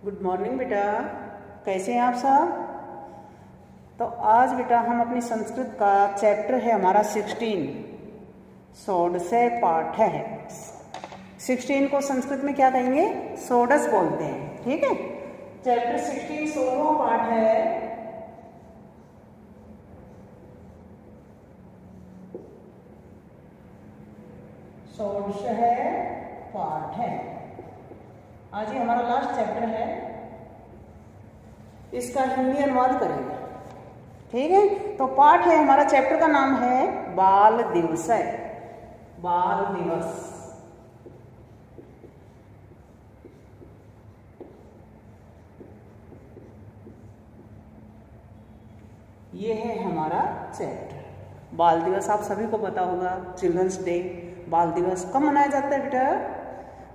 Good morning बेटा, कैसे हैं आप सब। तो आज बेटा हम अपनी संस्कृत का चैप्टर है हमारा 16 षोडश पाठ है। 16 को संस्कृत में क्या कहेंगे? षोडश बोलते हैं। ठीक है, चैप्टर 16 16वां पाठ है। षोडश पाठ है। आज ही हमारा लास्ट चैप्टर है, इसका हिंदी अनुवाद करेंगे। ठीक है, तो पाठ है हमारा, चैप्टर का नाम है बाल दिवस। बाल दिवस। ये है हमारा चैप्टर बाल दिवस। आप सभी को पता होगा, चिल्ड्रंस डे, बाल दिवस कब मनाया जाता है बेटा?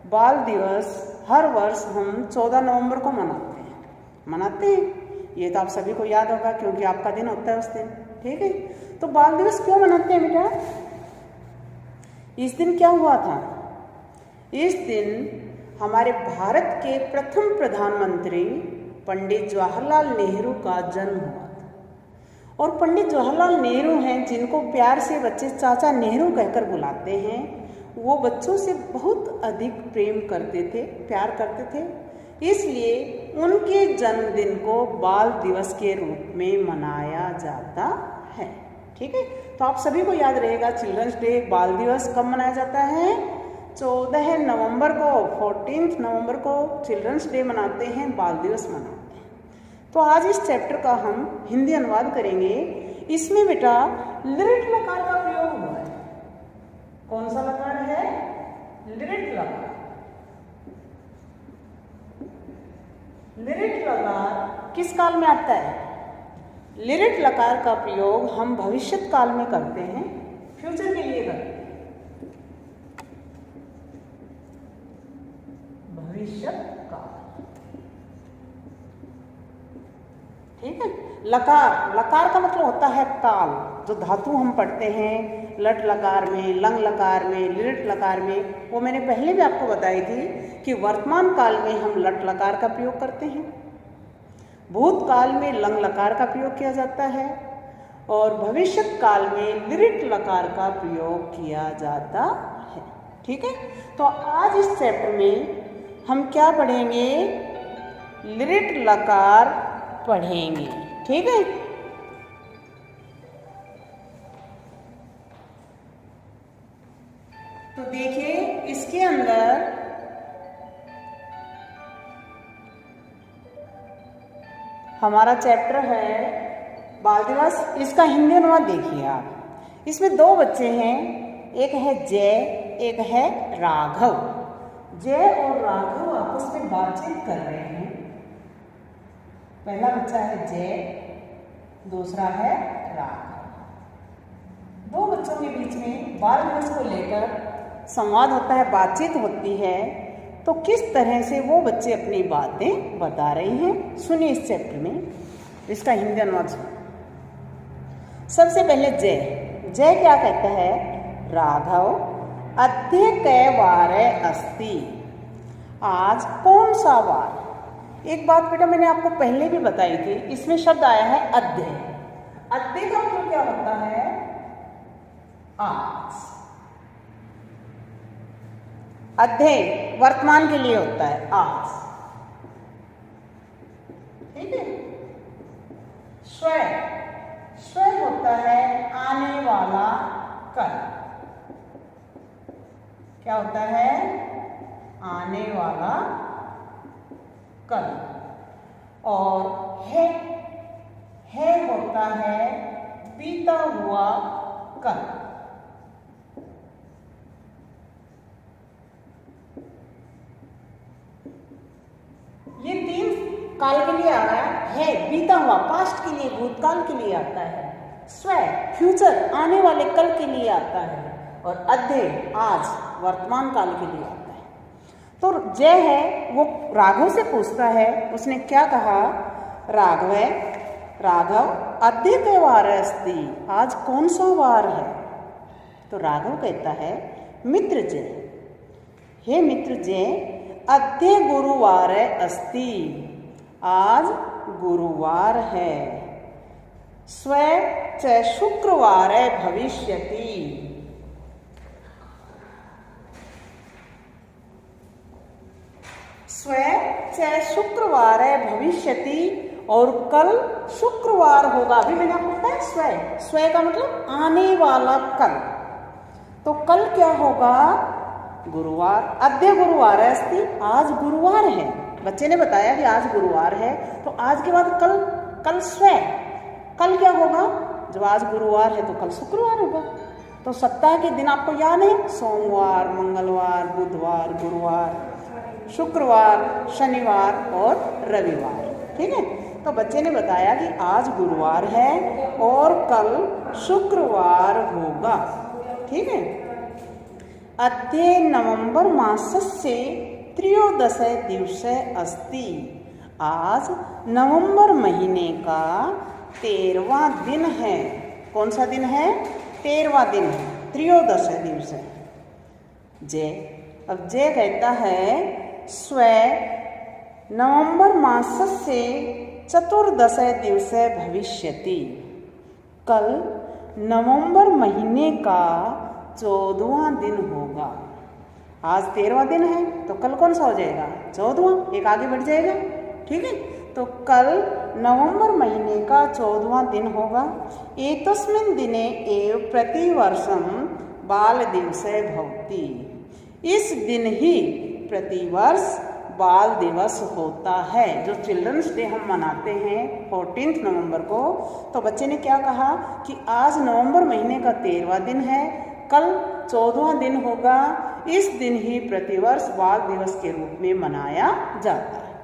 बाल दिवस हर वर्ष हम 14 नवंबर को मनाते हैं। ये तो आप सभी को याद होगा क्योंकि आपका दिन होता है उस दिन। ठीक है, तो बाल दिवस क्यों मनाते हैं बेटा? इस दिन क्या हुआ था? इस दिन हमारे भारत के प्रथम प्रधानमंत्री पंडित जवाहरलाल नेहरू का जन्म हुआ था। और पंडित जवाहरलाल नेहरू हैं जिनको प्यार से बच्चे चाचा नेहरू कहकर बुलाते हैं। वो बच्चों से बहुत अधिक प्रेम करते थे, प्यार करते थे, इसलिए उनके जन्मदिन को बाल दिवस के रूप में मनाया जाता है। ठीक है, तो आप सभी को याद रहेगा चिल्ड्रंस डे, बाल दिवस कब मनाया जाता है? 14 नवंबर को, 14 नवंबर को चिल्ड्रंस डे मनाते हैं, बाल दिवस मनाते हैं। तो आज इस चैप्टर का हम हिंदी अनुवाद करेंगे। इसमें बेटा लिरिट लकार का प्रयोग हुआ है। कौन सा लकार है? लिरिट लकार। लिरिट लकार किस काल में आता है? लिरिट लकार का प्रयोग हम भविष्य काल में करते हैं, फ्यूचर के लिए करते हैं। भविष्य काल। ठीक है, लकार, लकार का मतलब होता है काल। जो धातु हम पढ़ते हैं लट लकार में, लंग लकार में, लिरिट लकार में, वो मैंने पहले भी आपको बताई थी कि वर्तमान काल में हम लट लकार का प्रयोग करते हैं, भूतकाल में लंग लकार का प्रयोग किया जाता है और भविष्य काल में लिरिट लकार का प्रयोग किया जाता है। ठीक है, तो आज इस चैप्टर में हम क्या पढ़ेंगे? लिरिट लकार पढ़ेंगे। ठीक है, तो देखिए इसके अंदर हमारा चैप्टर है बाल दिवस। इसका हिंदी अनुवाद देखिए आप। इसमें दो बच्चे हैं, एक है जय, एक है राघव। जय और राघव आपस में बातचीत कर रहे हैं। पहला बच्चा है जय, दूसरा है राघव। दो बच्चों के बीच में बाल दिवस को लेकर संवाद होता है, बातचीत होती है। तो किस तरह से वो बच्चे अपनी बातें बता रहे हैं, सुनिए इस चैप्टर में। इसका हिंदी अनुवाद सुनिए। सबसे पहले जय। जय क्या कहता है? राघव, अद्य कै वार अस्ति। आज कौन सा वार? एक बात बेटा मैंने आपको पहले भी बताई थी, इसमें शब्द आया है अद्य। अद्य का मतलब क्या होता है? आज। अद्य वर्तमान के लिए होता है, आज। ठीक है, स्वय, स्वय होता है आने वाला कल। क्या होता है? आने वाला कल। और है होता है बीता हुआ कल। ये तीन काल के लिए आ रहा है, बीता हुआ पास्ट के लिए, भूतकाल के लिए आता है। स्वय फ्यूचर आने वाले कल के लिए आता है। और अद्य आज वर्तमान काल के लिए आता है। तो जय है वो राघव से पूछता है, उसने क्या कहा? राघव अद्य कै वार अस्ति। आज कौन सा वार है? तो राघव कहता है मित्र जय, हे मित्र जय, अद्य गुरुवार अस्ति, आज गुरुवार है। स्वे च शुक्रवार भविष्यति, स्वे च शुक्रवार भविष्यति, और कल शुक्रवार होगा। अभी मैंने आपको बताया स्वे, स्वे का मतलब आने वाला कल। तो कल क्या होगा? गुरुवार। अद्य गुरुवार अस्ति, आज गुरुवार है। बच्चे ने बताया कि आज गुरुवार है, तो आज के बाद कल, कल स्वे, कल क्या होगा? जब आज गुरुवार है तो कल शुक्रवार होगा। तो सप्ताह के दिन आपको याद है? सोमवार, मंगलवार, बुधवार, गुरुवार, शुक्रवार, शनिवार और रविवार। ठीक है, तो बच्चे ने बताया कि आज गुरुवार है और कल शुक्रवार होगा। ठीक है। अद्य नवंबर मासस्य त्रयोदश दिवसे अस्ति, आज नवंबर महीने का 13वां दिन है। कौन सा दिन है? 13वां दिन है, त्रयोदश दिवसे। जय, अब जय कहता है स्वे नवंबर मासस्य चतुर्दश दिवसे भविष्यति, कल नवंबर महीने का 14वां दिन होगा। आज 13वां दिन है तो कल कौन सा हो जाएगा? 14वां, एक आगे बढ़ जाएगा। ठीक है, तो कल नवंबर महीने का 14वां दिन होगा। एतस्मिन् दिने एव प्रतिवर्षं बाल दिवसे भवति, इस दिन ही प्रतिवर्ष बाल दिवस होता है। जो चिल्ड्रंस डे हम मनाते हैं 14 नवंबर को, तो बच्चे ने क्या कहा कि आज नवंबर महीने का 13वां दिन है, कल 14वां दिन होगा। इस दिन ही प्रतिवर्ष बाल दिवस के रूप में मनाया जाता है।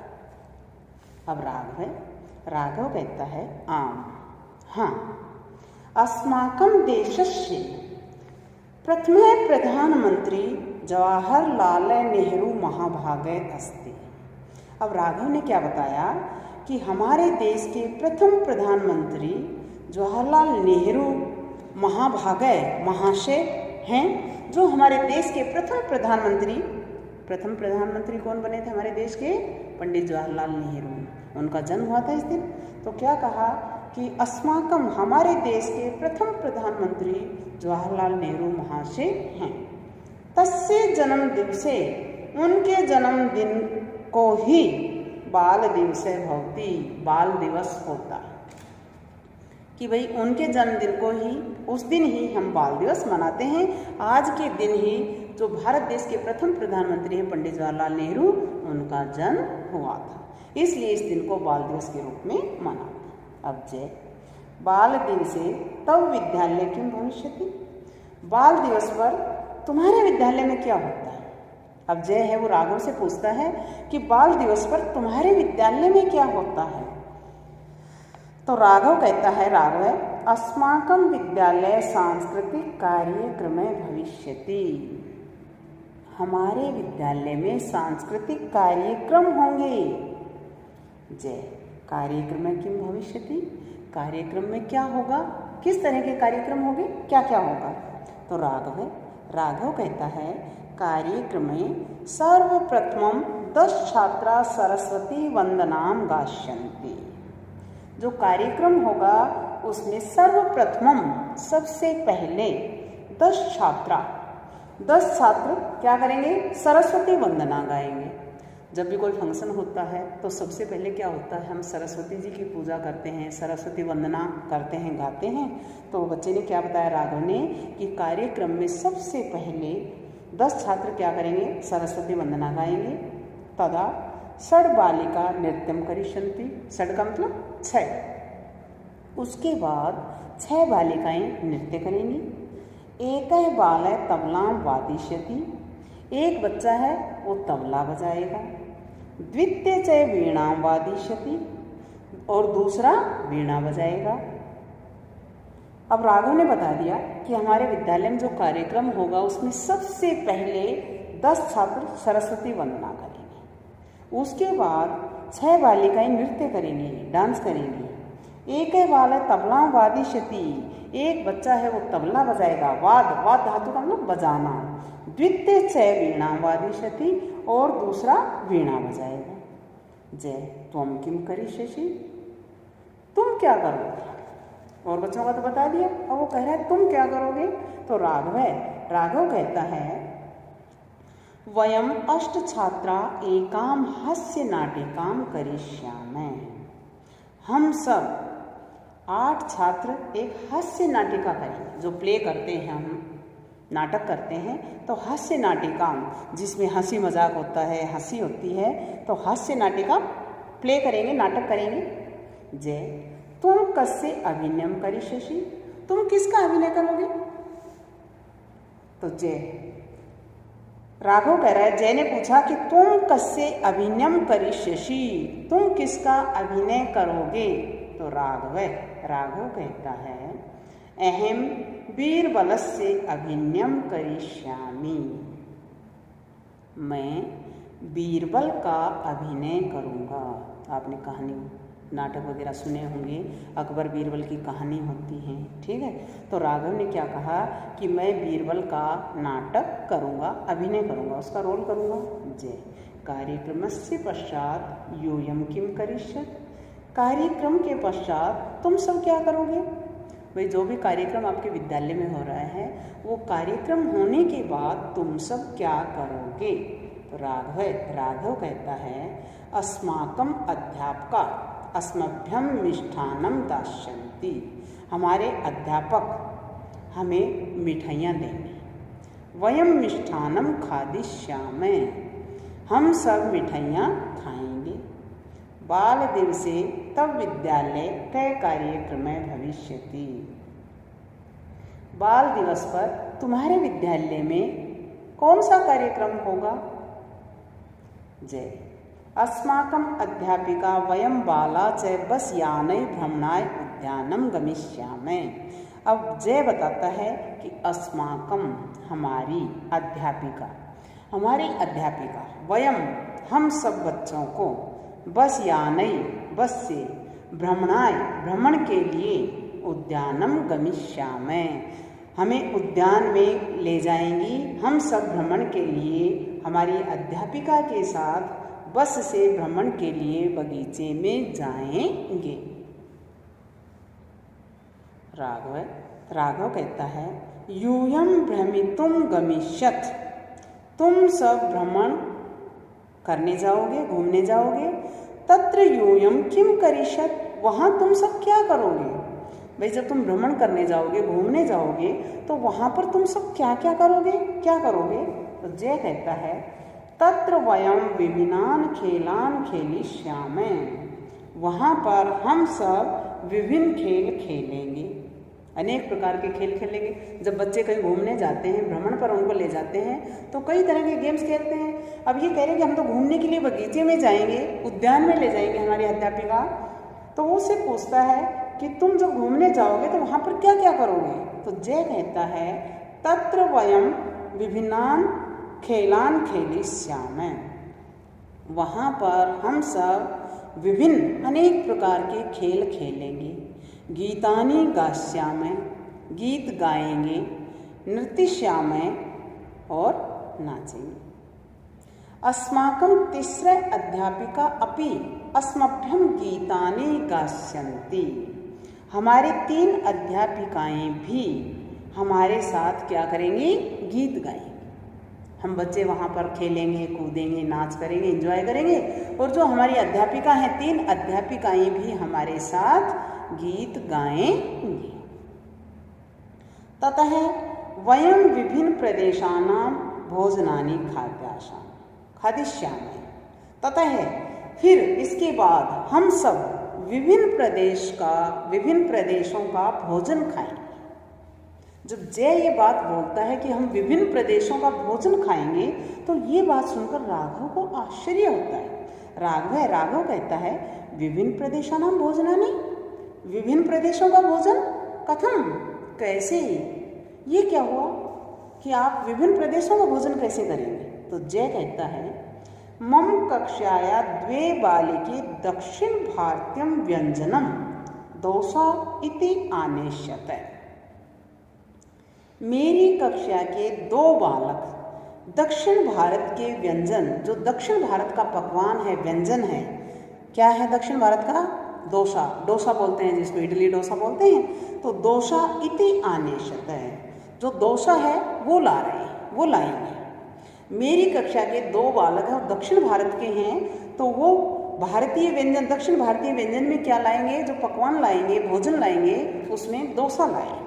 अब राघव है, राघव कहता है आम, हाँ, अस्माकं देशस्य प्रथमे प्रधानमंत्री जवाहरलाल नेहरू महाभागे अस्ति। अब राघव ने क्या बताया कि हमारे देश के प्रथम प्रधानमंत्री जवाहरलाल नेहरू महाभागे, महाशय हैं। जो हमारे देश के प्रथम प्रधानमंत्री कौन बने थे हमारे देश के? पंडित जवाहरलाल नेहरू। उनका जन्म हुआ था इस दिन। तो क्या कहा कि अस्माकम, हमारे देश के प्रथम प्रधानमंत्री जवाहरलाल नेहरू महाशय हैं। तस्य जन्म दिवसे, उनके जन्मदिन को ही बाल दिवसे भवति, बाल दिवस होता है। कि भाई उनके जन्मदिन को ही, उस दिन ही हम बाल दिवस मनाते हैं। आज के दिन ही जो भारत देश के प्रथम प्रधानमंत्री हैं पंडित जवाहरलाल नेहरू, उनका जन्म हुआ था, इसलिए इस दिन को बाल दिवस के रूप में मनाते हैं। अब जय, बाल दिवसे तव विद्यालय किम भविष्यति, बाल दिवस पर तुम्हारे विद्यालय में क्या होता है? अब जय है वो राघव से पूछता है कि बाल दिवस पर तुम्हारे विद्यालय में क्या होता है? तो राघव कहता है, राघव है, अस्माकं विद्यालय सांस्कृतिक कार्यक्रमे भविष्यति, हमारे विद्यालय में सांस्कृतिक कार्यक्रम होंगे। जय, कार्यक्रम में किम भविष्यति, कार्यक्रम में क्या होगा? किस तरह के कार्यक्रम होंगे, क्या क्या होगा? तो राघव है, राघव कहता है कार्यक्रम में सर्वप्रथमं 10 छात्रा सरस्वती वंदनाम गास्यन्ति, जो कार्यक्रम होगा उसमें सर्वप्रथमम, सबसे पहले 10 छात्र क्या करेंगे? सरस्वती वंदना गाएंगे। जब भी कोई फंक्शन होता है तो सबसे पहले क्या होता है? हम सरस्वती जी की पूजा करते हैं, सरस्वती वंदना करते हैं, गाते हैं। तो बच्चे ने क्या बताया राघव ने कि कार्यक्रम में सबसे पहले 10 छात्र क्या करेंगे? सरस्वती वंदना गाएंगे। तदा षड बालिका नृत्यम करिष्यन्ति, षड का मतलब 6। उसके बाद 6 बालिकाएं नृत्य करेंगी। एक बालय तबलां वादिष्यति, एक बच्चा है वो तबला बजाएगा। द्वितीय च वीणा वादिष्यति, और दूसरा वीणा बजाएगा। अब राघव ने बता दिया कि हमारे विद्यालय में जो कार्यक्रम होगा उसमें सबसे पहले 10 छात्र सरस्वती वंदना करेंगे। उसके बाद 6 बालिकाएं नृत्य करेंगी, डांस करेंगी। एक बालय तबला वादिष्यति, एक बच्चा है वो तबला बजाएगा। वाद धातु का मतलब बजाना। द्वितीय च वीणा वादिष्यति, और दूसरा वीणा बजाएगा। जय त्वम किम करिष्यसि, तुम क्या करोगे। और बच्चों का तो बता दिया, और वो कह रहा है तुम क्या करोगे। तो राघव कहता है वयम अष्ट छात्रा एकाम हास्य नाटिकाम करिष्यामः। हम सब 8 छात्र एक हास्य नाटिका करेंगे। जो प्ले करते हैं, हम नाटक करते हैं, तो हास्य नाटिकाम, जिसमें हंसी मजाक होता है, हंसी होती है, तो हास्य नाटिका प्ले करेंगे, नाटक करेंगे। जय तुम कस्य अभिनयम करिष्यसि, तुम किसका अभिनय करोगे। तो जय राघव कह रहा है, जय ने पूछा कि तुम कस्य अभिनयम करिष्यसि, तुम किसका अभिनय करोगे। तो राघव कहता है अहम बीरबलस्य अभिनयम करिष्यामि, मैं बीरबल का अभिनय करूँगा। आपने कहानी नाटक वगैरह सुने होंगे, अकबर बीरबल की कहानी होती है, ठीक है। तो राघव ने क्या कहा कि मैं बीरबल का नाटक करूँगा, अभिनय करूँगा, उसका रोल करूँगा। जय कार्यक्रमस्य पश्चात यूयम किम करिष्यत्, कार्यक्रम के पश्चात तुम सब क्या करोगे। भाई जो भी कार्यक्रम आपके विद्यालय में हो रहा है, वो कार्यक्रम होने के बाद तुम सब क्या करोगे। तो राघव कहता है अस्माकम अध्यापका अस्मभ्यम मिष्ठान्नम दास्यन्ति, हमारे अध्यापक हमें मिठाइयाँ देंगे। वयम मिष्ठान्नम खादिष्यामः, हम सब मिठाइयाँ खाएंगे। बाल दिवसे तब विद्यालय कई कार्यक्रम भविष्यति, बाल दिवस पर तुम्हारे विद्यालय में कौन सा कार्यक्रम होगा। जय अस्माकं अध्यापिका वयम बाला च बस यानै भ्रमणाय उद्यानम गमिष्यामः। अब जय बताता है कि अस्माकम हमारी अध्यापिका, वयम हम सब बच्चों को बस यानै बस से भ्रमण के लिए उद्यानम गमिष्यामः, हमें उद्यान में ले जाएंगी। हम सब भ्रमण के लिए हमारी अध्यापिका के साथ बस से भ्रमण के लिए बगीचे में जाएंगे। राघव कहता है यूयम भ्रमितुम गमिष्यथ, तुम सब भ्रमण करने जाओगे, घूमने जाओगे। तत्र यूयम किम करिष्यत्, वहाँ तुम सब क्या करोगे। भाई जब तुम भ्रमण करने जाओगे, घूमने जाओगे, तो वहाँ पर तुम सब क्या करोगे। तो जय कहता है तत्र वयम विभिन्नान खेलान खेलिष्यामः, वहाँ पर हम सब विभिन्न खेल खेलेंगे, अनेक प्रकार के खेल खेलेंगे। जब बच्चे कहीं घूमने जाते हैं, भ्रमण पर उनको ले जाते हैं, तो कई तरह के गेम्स खेलते हैं। अब ये कह रहे हैं कि हम तो घूमने के लिए बगीचे में जाएंगे, उद्यान में ले जाएंगे हमारी अध्यापिका। तो वो उससे पूछता है कि तुम जब घूमने जाओगे तो वहाँ पर क्या क्या करोगे। तो जय कहता है तत्र वयम विभिन्नान खेलान खेलिष्यामः, वहाँ पर हम सब विभिन्न अनेक प्रकार के खेल खेलेंगे। गीतानि गास्यामः, गीत गाएंगे। नृत्यश्यामः, और नाचेंगे। अस्माकं तिस्र अध्यापिका अपि अस्मभ्यं गीतानि गास्यन्ति, हमारे 3 अध्यापिकाएं भी हमारे साथ क्या करेंगी, गीत गाएंगे। हम बच्चे वहाँ पर खेलेंगे, कूदेंगे, नाच करेंगे, एंजॉय करेंगे, और जो हमारी अध्यापिका हैं 3 अध्यापिकाएं भी हमारे साथ गीत गाएंगे। ततः वयम विभिन्न प्रदेशानां भोजनानि खादिष्यामः, ततः फिर इसके बाद हम सब विभिन्न प्रदेशों का भोजन खाएंगे। जब जय ये बात बोलता है कि हम विभिन्न प्रदेशों का भोजन खाएंगे, तो ये बात सुनकर राघव को आश्चर्य होता है। राघव कहता है विभिन्न प्रदेशानां भोजनानि, विभिन्न प्रदेशों का भोजन, कथम, कैसे, ये क्या हुआ कि आप विभिन्न प्रदेशों का भोजन कैसे करेंगे। तो जय कहता है मम कक्षाया 2 बालिके दक्षिण भारतीयम व्यंजनम दोसा इति आनेष्यते, मेरी कक्षा के 2 बालक दक्षिण भारत के व्यंजन, जो दक्षिण भारत का पकवान है, व्यंजन है, क्या है दक्षिण भारत का? डोसा। डोसा बोलते हैं जिसको, इडली डोसा बोलते हैं। तो डोसा इति आनेशत है, जो डोसा है वो ला रहे हैं, वो लाएंगे। मेरी कक्षा के 2 बालक हैं और दक्षिण भारत के हैं, तो वो भारतीय व्यंजन, दक्षिण भारतीय व्यंजन में क्या लाएंगे? जो पकवान लाएंगे, भोजन लाएंगे, उसमें डोसा लाएंगे।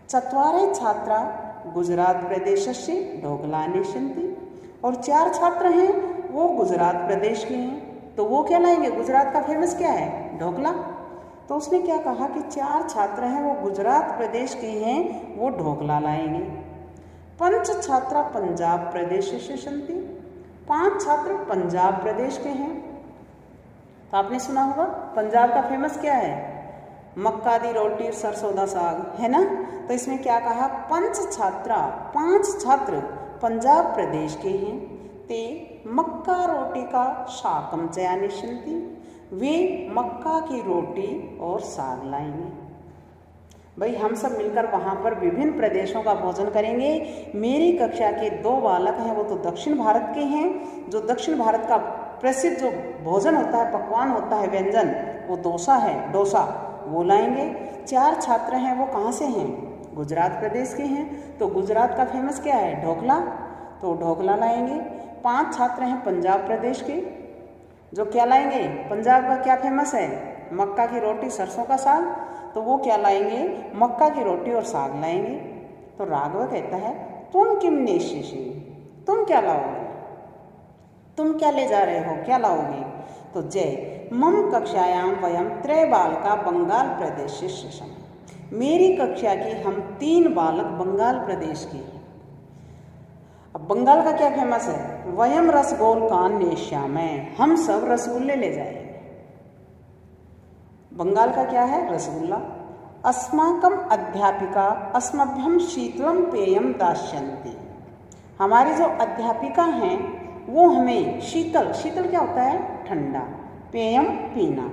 चत्वारे छात्रा गुजरात प्रदेशस्य ढोकला नेष्यन्ति, और 4 छात्र हैं वो गुजरात प्रदेश के हैं, तो वो क्या लाएंगे? गुजरात का फेमस क्या है? ढोकला। तो उसने क्या कहा कि 4 छात्र हैं वो गुजरात प्रदेश के हैं, वो ढोकला लाएंगे। 5 छात्रा पंजाब प्रदेशस्य सन्ति, 5 छात्र पंजाब प्रदेश के हैं। तो आपने सुना होगा पंजाब का फेमस क्या है? मक्का दी रोटी और सरसों दा साग, है ना। तो इसमें क्या कहा? 5 छात्र पंजाब प्रदेश के हैं, ते मक्का रोटी का शाकम चयानिशन्ति, वे मक्का की रोटी और साग लाएंगे। भाई हम सब मिलकर वहाँ पर विभिन्न प्रदेशों का भोजन करेंगे। मेरी कक्षा के 2 बालक हैं वो तो दक्षिण भारत के हैं, जो दक्षिण भारत का प्रसिद्ध जो भोजन होता है, पकवान होता है, व्यंजन, वो डोसा है, डोसा वो लाएंगे। 4 छात्र हैं वो कहाँ से हैं? गुजरात प्रदेश के हैं, तो गुजरात का फेमस क्या है? ढोकला, तो ढोकला लाएंगे। 5 छात्र हैं पंजाब प्रदेश के, जो क्या लाएंगे? पंजाब का क्या फेमस है? मक्का की रोटी सरसों का साग, तो वो क्या लाएंगे? मक्का की रोटी और साग लाएंगे। तो राघव कहता है तुम किम नेष्यसि, तुम क्या लाओगे? तुम क्या ले जा रहे हो, क्या लाओगे? तो जय मम कक्षायाम वयम 3 बालका बंगाल प्रदेश से, मेरी कक्षा के हम 3 बालक बंगाल प्रदेश के हैं। अब बंगाल का क्या फेमस है? वयम रसगोल कान नेष्यामि, हम सब रसगुल्ले ले जाएंगे। बंगाल का क्या है? रसगुल्ला। अस्माकम अध्यापिका अस्मभ्यम शीतलम पेयम दास्यन्ति, हमारी जो अध्यापिका हैं वो हमें शीतल, शीतल क्या होता है? ठंडा, पेयम पीना।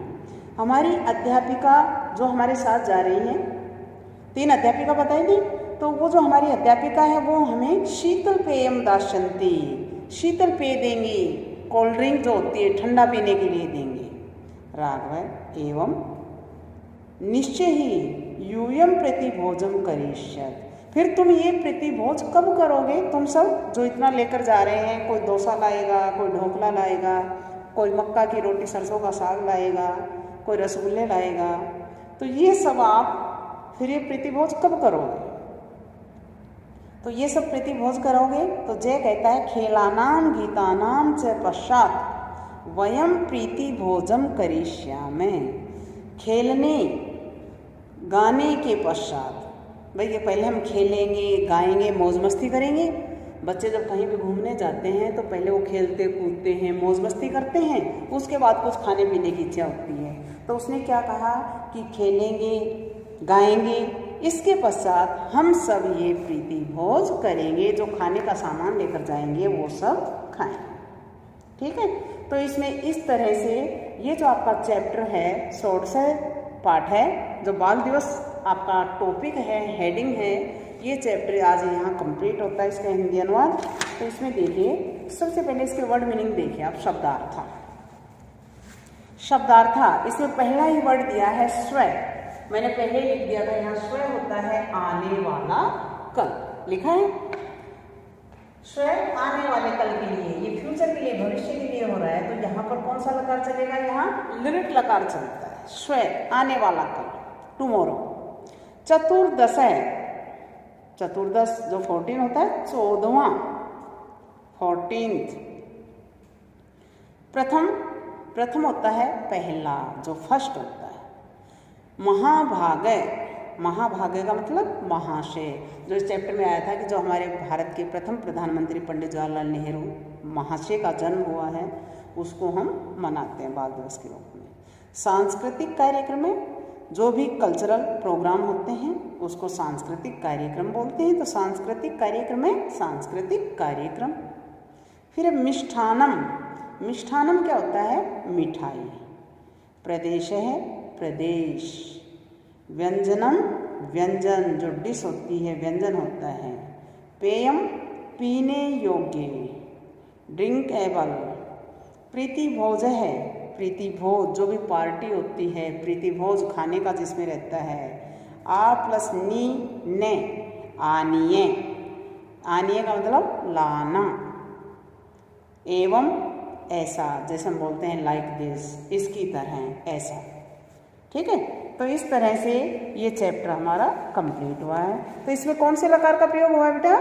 हमारी अध्यापिका जो हमारे साथ जा रही हैं, 3 अध्यापिका बताई थी, तो वो जो हमारी अध्यापिका है वो हमें शीतल पेयम दास्यन्ति, शीतल पेय देंगी, कोल्ड ड्रिंक जो होती है ठंडा पीने के लिए देंगे। राघव एवं निश्चय ही यूयम प्रतिभोजम करिष्यत, फिर तुम ये प्रतिभोज कब करोगे? तुम सब जो इतना लेकर जा रहे हैं, कोई डोसा लाएगा, कोई ढोकला लाएगा, कोई मक्का की रोटी सरसों का साग लाएगा, कोई रसगुल्ले लाएगा, तो ये सब आप फिर ये प्रतिभोज कब करोगे? तो ये सब प्रतिभोज करोगे तो जय कहता है खेलानाम गीतानाम च पश्चात वयम प्रीति भोजम करिष्यामि, खेलने गाने के पश्चात, भाई ये पहले हम खेलेंगे, गाएंगे, मौज मस्ती करेंगे। बच्चे जब कहीं भी घूमने जाते हैं तो पहले वो खेलते कूदते हैं, मौज मस्ती करते हैं, उसके बाद कुछ खाने पीने की इच्छा होती है। तो उसने क्या कहा कि खेलेंगे, गाएंगे, इसके पश्चात हम सब ये प्रीति भोज करेंगे, जो खाने का सामान लेकर जाएंगे वो सब खाएंगे। ठीक है, तो इसमें इस तरह से ये जो आपका चैप्टर है, 16 पाठ है, जो बाल दिवस आपका टॉपिक है, हेडिंग है, ये चैप्टर आज यहाँ कंप्लीट होता है, इसका हिंदी अनुवाद। तो इसमें देखिए सबसे पहले इसके वर्ड मीनिंग देखिए आप। शब्दार्थ, शब्दार्था, इसमें पहला ही वर्ड दिया है स्वय, मैंने पहले लिख दिया था, यहाँ स्वय होता है आने वाला कल, लिखा है स्वय आने वाले कल के लिए, ये फ्यूचर के लिए, भविष्य के लिए हो रहा है, तो यहाँ पर कौन सा लकार चलेगा? यहाँ लिरिट लकार चलता है। स्वय आने वाला कल, टुमोरो। चतुर्दश है, चतुर्दश जो 14 होता है, 14वां, 14th। प्रथम, प्रथम होता है पहला, जो फर्स्ट होता है। महाभागय, महाभागय का मतलब महाशय, जो इस चैप्टर में आया था कि जो हमारे भारत के प्रथम प्रधानमंत्री पंडित जवाहरलाल नेहरू महाशय का जन्म हुआ है, उसको हम मनाते हैं बाल दिवस के रूप में। सांस्कृतिक कार्यक्रम में जो भी कल्चरल प्रोग्राम होते हैं उसको सांस्कृतिक कार्यक्रम बोलते हैं, तो सांस्कृतिक कार्यक्रम में सांस्कृतिक कार्यक्रम। फिर मिष्ठानम, मिष्ठानम क्या होता है? मिठाई। प्रदेश है, प्रदेश। व्यंजनम, व्यंजन जो डिश होती है, व्यंजन होता है। पेयम, पीने योग्य, ड्रिंकेबल। प्रीति भोज है, प्रीति भोज जो भी पार्टी होती है, प्रीति भोज खाने का जिसमें रहता है। आ प्लस नी ने, आनिए, आनिए का मतलब लाना। एवं ऐसा, जैसे हम बोलते हैं लाइक दिस, इसकी तरह, ऐसा। ठीक है, तो इस तरह से ये चैप्टर हमारा कंप्लीट हुआ है। तो इसमें कौन से लकार का प्रयोग हुआ है बेटा?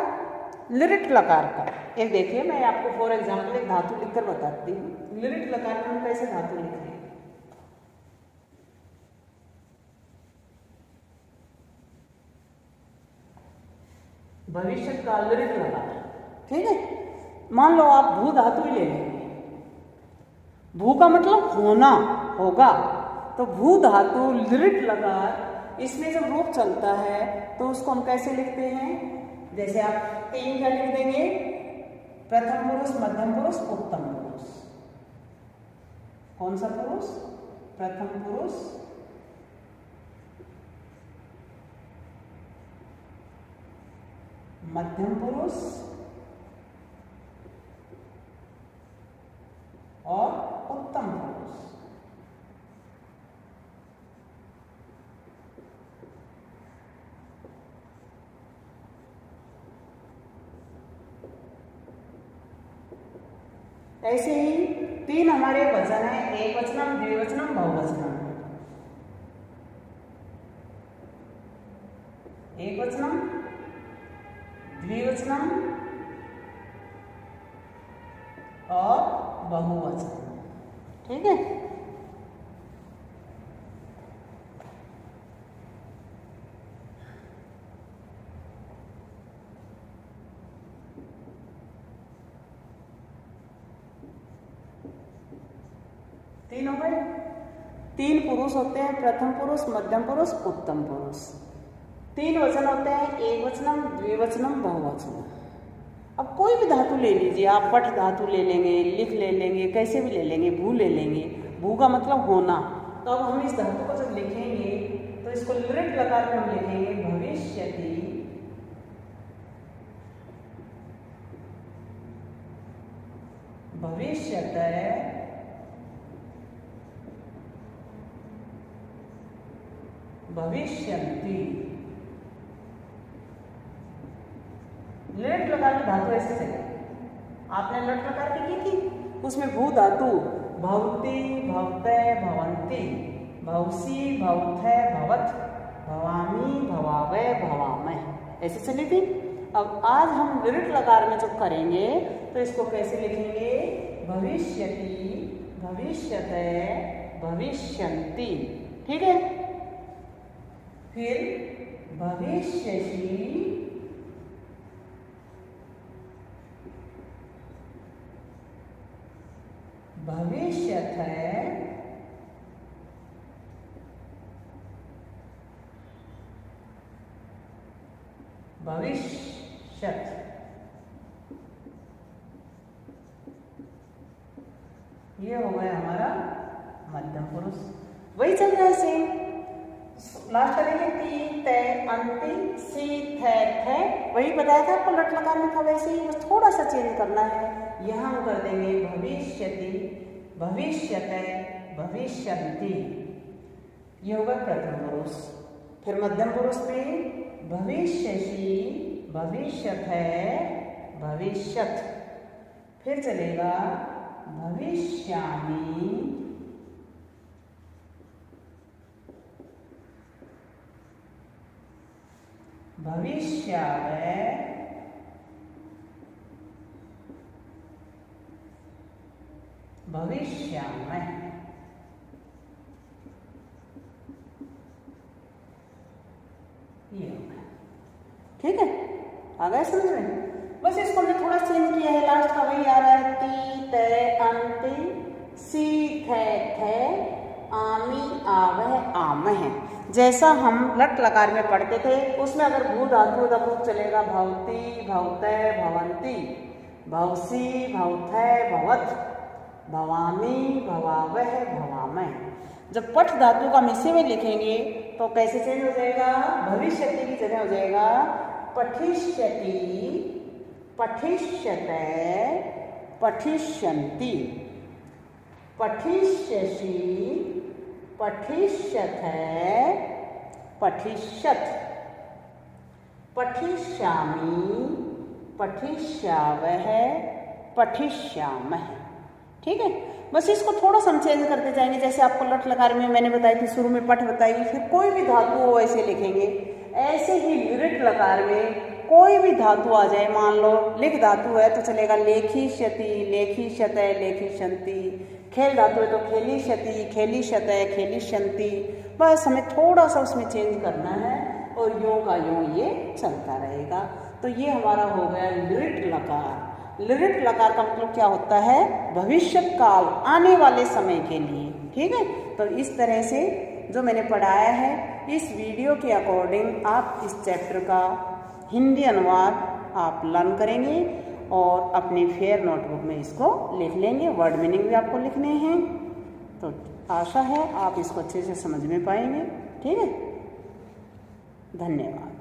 लिरिट लकार का। एक देखिए, मैं आपको फॉर एग्जाम्पल एक धातु लिखकर बताती हूँ। लिरिट लकार में हम कैसे धातु लिख रहे हैं? भविष्य का लिरिट लकार। ठीक है, मान लो आप भू धातु ही ले लेंगे। भू का मतलब होना, होगा, तो भू धातु लिरिट लकार, इसमें जब रूप चलता है तो उसको हम कैसे लिखते हैं? जैसे आप 3 क्या लिख देंगे? प्रथम पुरुष, मध्यम पुरुष, उत्तम पुरुष। कौन सा पुरुष? प्रथम पुरुष, मध्यम पुरुष और उत्तम पुरुष। ऐसे ही 3 हमारे वचन है, एक वचनम, द्विवचनम, बहुवचनम। एक वचनम, द्विवचनम और बहुवचन। ठीक है, तीन हो गए। 3 पुरुष होते हैं, प्रथम पुरुष, मध्यम पुरुष, उत्तम पुरुष। 3 वचन होते हैं, एक वचनम, द्विवचनम, बहुवचनम। अब कोई भी धातु ले लीजिए आप, पठ धातु ले लेंगे, लिख ले लेंगे, कैसे भी ले लेंगे, भू ले लेंगे। भू का मतलब होना। तो अब हम इस धातु को जब लिखेंगे तो इसको लिरिट लकार में हम लिखेंगे भविष्यति, भविष्यतः, भविष्यन्ति। लिट लकार की धातु ऐसे चले। आपने लट लकार की थी, उसमें भू धातु भवति, भवतय, भवन्ति, भवसी, भवथय, भवत, भवामी, भवावय, भवामय, ऐसे चली थी। अब आज हम लिट लकार में जब करेंगे तो इसको कैसे लिखेंगे? भविष्यति, भविष्यतः, भविष्यन्ति। ठीक है, फिर भविष्यसि, भविष्यतः, भविष्यत्। ये हो गया हमारा मध्यम पुरुष। वही चल रहा है सेम। लास्ट करेंगे ती, तय, अंति, सी, थे, थे। वही बताया था आपको, लट लकार में था वैसे ही, बस थोड़ा सा चेंज करना है। यहाँ हम कर देंगे भविष्यति, भविष्यतः, भविष्यन्ति। ये होगा प्रथम पुरुष। फिर मध्यम पुरुष में भविष्यसि, भविष्यतः, भविष्यत्। फिर चलेगा भविष्यामि, भविष्यावय, भविष्यामः। ये होगा। ठीक है, आ गया समझ में? बस इसको हमने थोड़ा चेंज किया है। लास्ट का वही आ रहा है, ती, तय, अंति, सी, थे, थे, आमी, आवह, आमह। जैसा हम लट लकार में पढ़ते थे उसमें अगर भू धातु रूप चलेगा भवती, भवतय, भवंती, भवसी, भवथय, भवत, भवामी, भवावह, भवामय। जब पठ धातु का मिसे में लिखेंगे तो कैसे चेंज हो जाएगा? भविष्यति की जगह हो जाएगा पठिष्यति, भविष्यति, भविष्यत्, भविष्यामि, भविष्यावह, भविष्यत्। फिर चलेगा भविष्यामि, भविष्यतः, भविष्यन्ति। ये हो गया हमारा मध्यम पुरुष। वही चल रहा है सेम। लास्ट करेंगे ती, तय, अंति, सी, थे, थे। वही बताया था आपको, लट लकार में था वैसे ही, बस थोड़ा सा चेंज करना है। यहाँ हम कर देंगे भविष्यति, भविष्यतः, भविष्यन्ति। पठिष्यते, पठिष्यन्ति, पठिष्यसि, पठिष्यथे, पठिष्यथ, पठिष्यामि, पठिष्यावः, पठिष्यामः। ठीक है, बस इसको थोड़ा सा हम चेंज करते जाएंगे। जैसे आपको लट लकार में मैंने बताई थी, शुरू में पठ बताई, फिर कोई भी धातु हो ऐसे लिखेंगे। ऐसे ही लिट लकार में कोई भी धातु आ जाए, मान लो लिख धातु है तो चलेगा लेखिष्यति, लेखिष्यते, लेखिष्यन्ति। खेल धातु है तो खेलिष्यति, खेलिष्यते, खेलिष्यन्ति। बस हमें थोड़ा सा उसमें चेंज करना है और यूं का यूं ये चलता रहेगा। तो ये हमारा हो गया लिट लकार। लिट लकार का मतलब क्या होता है? भविष्य काल, आने वाले समय के लिए। ठीक है, तो इस तरह से जो मैंने पढ़ाया है, इस वीडियो के अकॉर्डिंग आप इस चैप्टर का हिंदी अनुवाद आप लर्न करेंगे और अपनी फेयर नोटबुक में इसको लिख लेंगे। वर्ड मीनिंग भी आपको लिखने हैं। तो आशा है आप इसको अच्छे से समझ में पाएंगे। ठीक है, धन्यवाद।